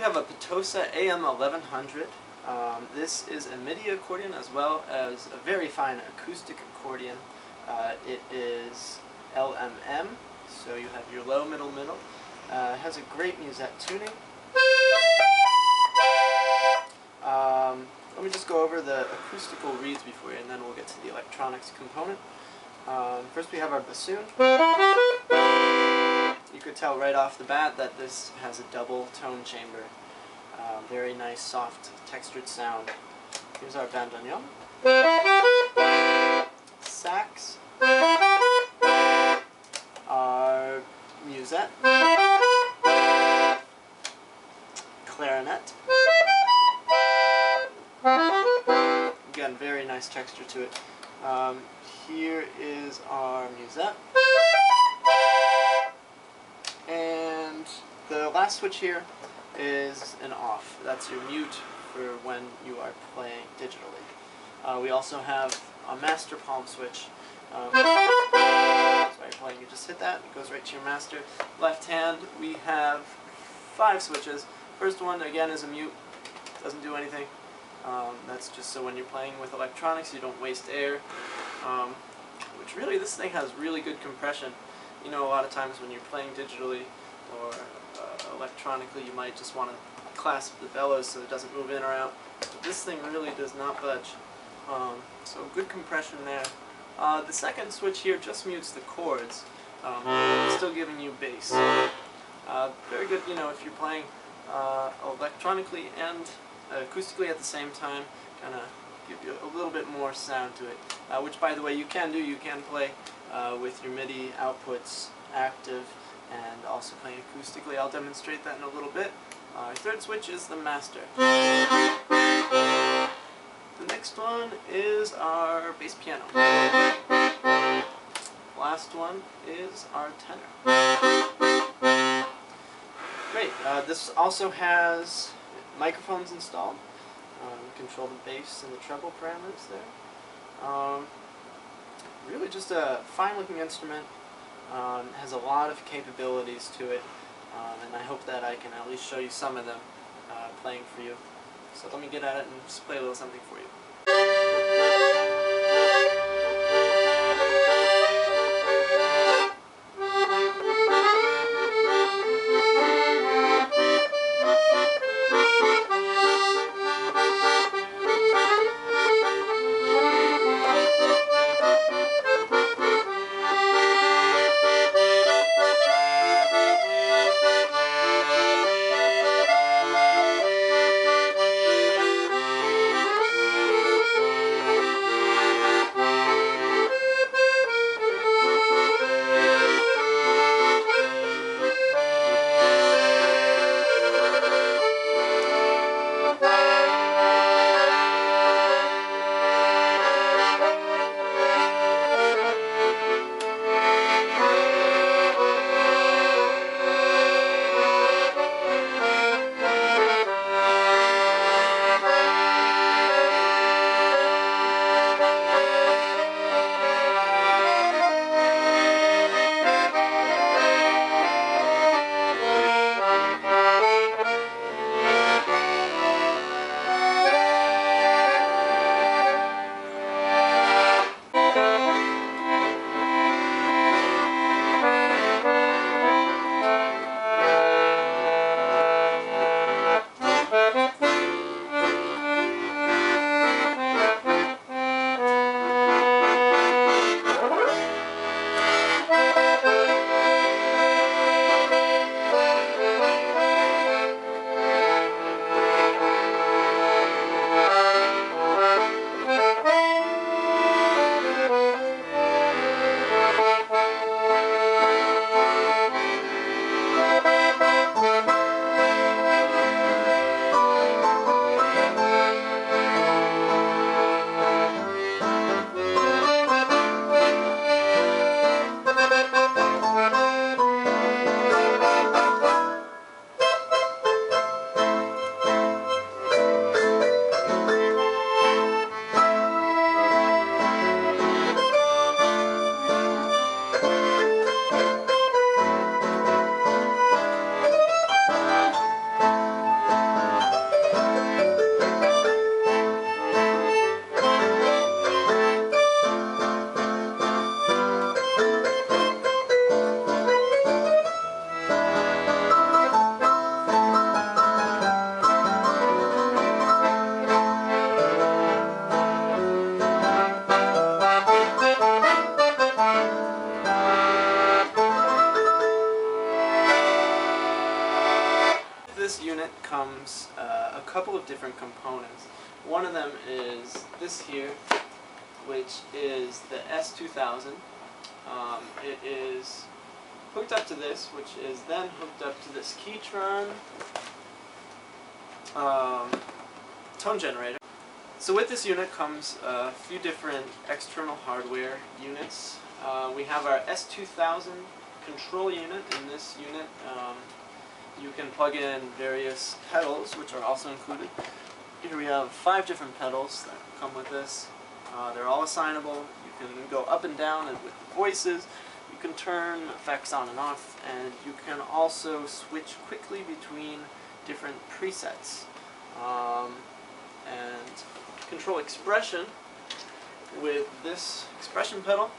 we have a Petosa AM1100. This is a MIDI accordion as well as a very fine acoustic accordion. It is LMM, so you have your low, middle, middle. It has a great musette tuning. Let me just go over the acoustical reads before you, and then we'll get to the electronics component. First we have our bassoon. You could tell right off the bat that this has a double tone chamber. Very nice, soft, textured sound. Here's our bandoneon. Sax. Our musette. Clarinet. Again, very nice texture to it. Here is our musette. And the last switch here is an off. That's your mute for when you are playing digitally. We also have a master palm switch. So you're playing, you just hit that, it goes right to your master. Left hand, we have 5 switches. First one, again, is a mute. Doesn't do anything. That's just so when you're playing with electronics, you don't waste air. Which really, this thing has really good compression. You know, a lot of times when you're playing digitally or electronically, you might just want to clasp the bellows so it doesn't move in or out. But this thing really does not budge. So good compression there. The second switch here just mutes the chords, still giving you bass. Very good, you know, if you're playing electronically and acoustically at the same time, kind of give you a little bit more sound to it. Which, by the way, you can do. You can play with your MIDI outputs active and also playing acoustically. I'll demonstrate that in a little bit. Our third switch is the master. The next one is our bass piano. Last one is our tenor. Great. This also has microphones installed. Control the bass and the treble parameters there. Really just a fine looking instrument. Has a lot of capabilities to it, and I hope that I can at least show you some of them playing for you. So let me get at it and just play a little something for you. this unit comes a couple of different components. One of them is this here, which is the S2000. It is hooked up to this, which is then hooked up to this Ketron tone generator. So with this unit comes a few different external hardware units. We have our S2000 control unit. In this unit you can plug in various pedals, which are also included. Here we have 5 different pedals that come with this. They're all assignable. You can go up and down and with the voices. You can turn effects on and off, and you can also switch quickly between different presets. And control expression with this expression pedal.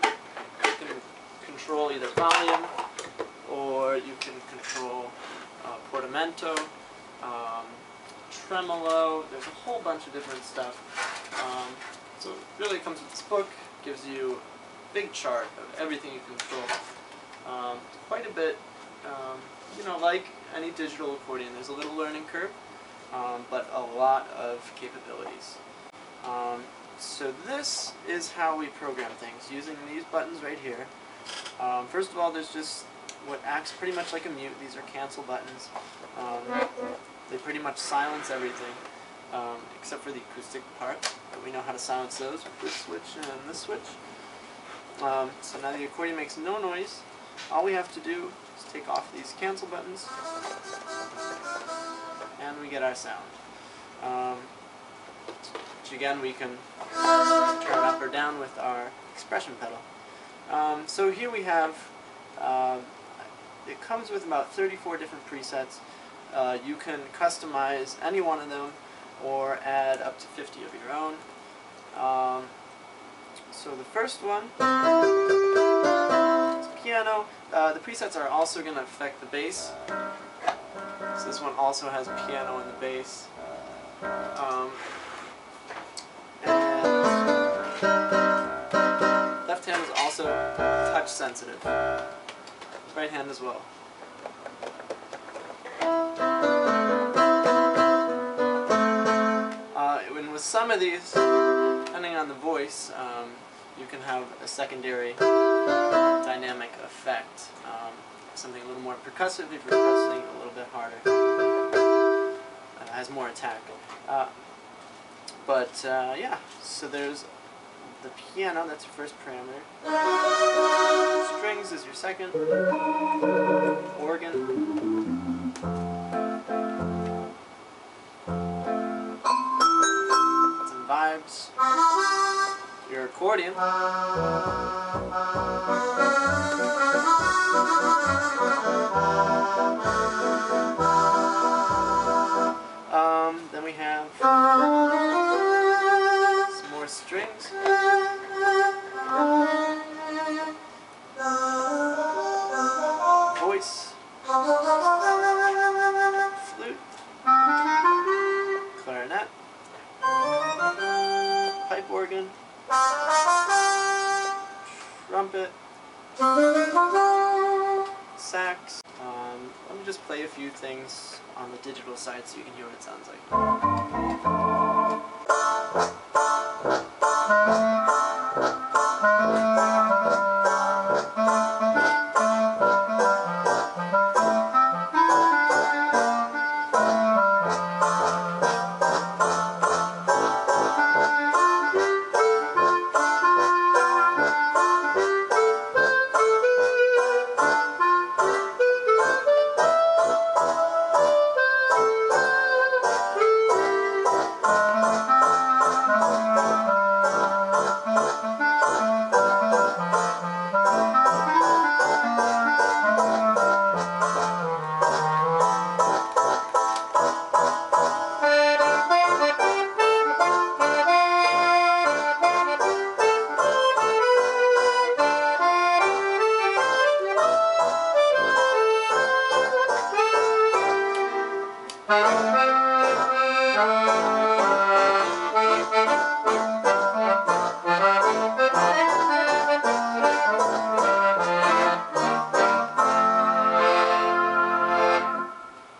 You can control either volume, or you can control portamento, tremolo. There's a whole bunch of different stuff. So it really comes with this book, gives you a big chart of everything you control. Quite a bit, like any digital accordion, there's a little learning curve, but a lot of capabilities. So this is how we program things, using these buttons right here. First of all, there's just what acts pretty much like a mute. These are cancel buttons. They pretty much silence everything, except for the acoustic part, but we know how to silence those with this switch and this switch. So now the accordion makes no noise. All we have to do is take off these cancel buttons, and we get our sound. Which again we can turn up or down with our expression pedal. So here we have, it comes with about 34 different presets. You can customize any one of them or add up to 50 of your own. So the first one is piano. The presets are also going to affect the bass. So this one also has piano in the bass. And left hand is also touch sensitive. Right hand as well. And with some of these, depending on the voice, you can have a secondary dynamic effect. Something a little more percussive if you're pressing a little bit harder. Has more attack. Yeah, so there's the piano, that's your first parameter. Strings is your second. Organ. That's in vibes. Your accordion. Then we have some more strings. Voice. Flute. Clarinet. Pipe organ. Trumpet. Sax. Let me just play a few things on the digital side so you can hear what it sounds like.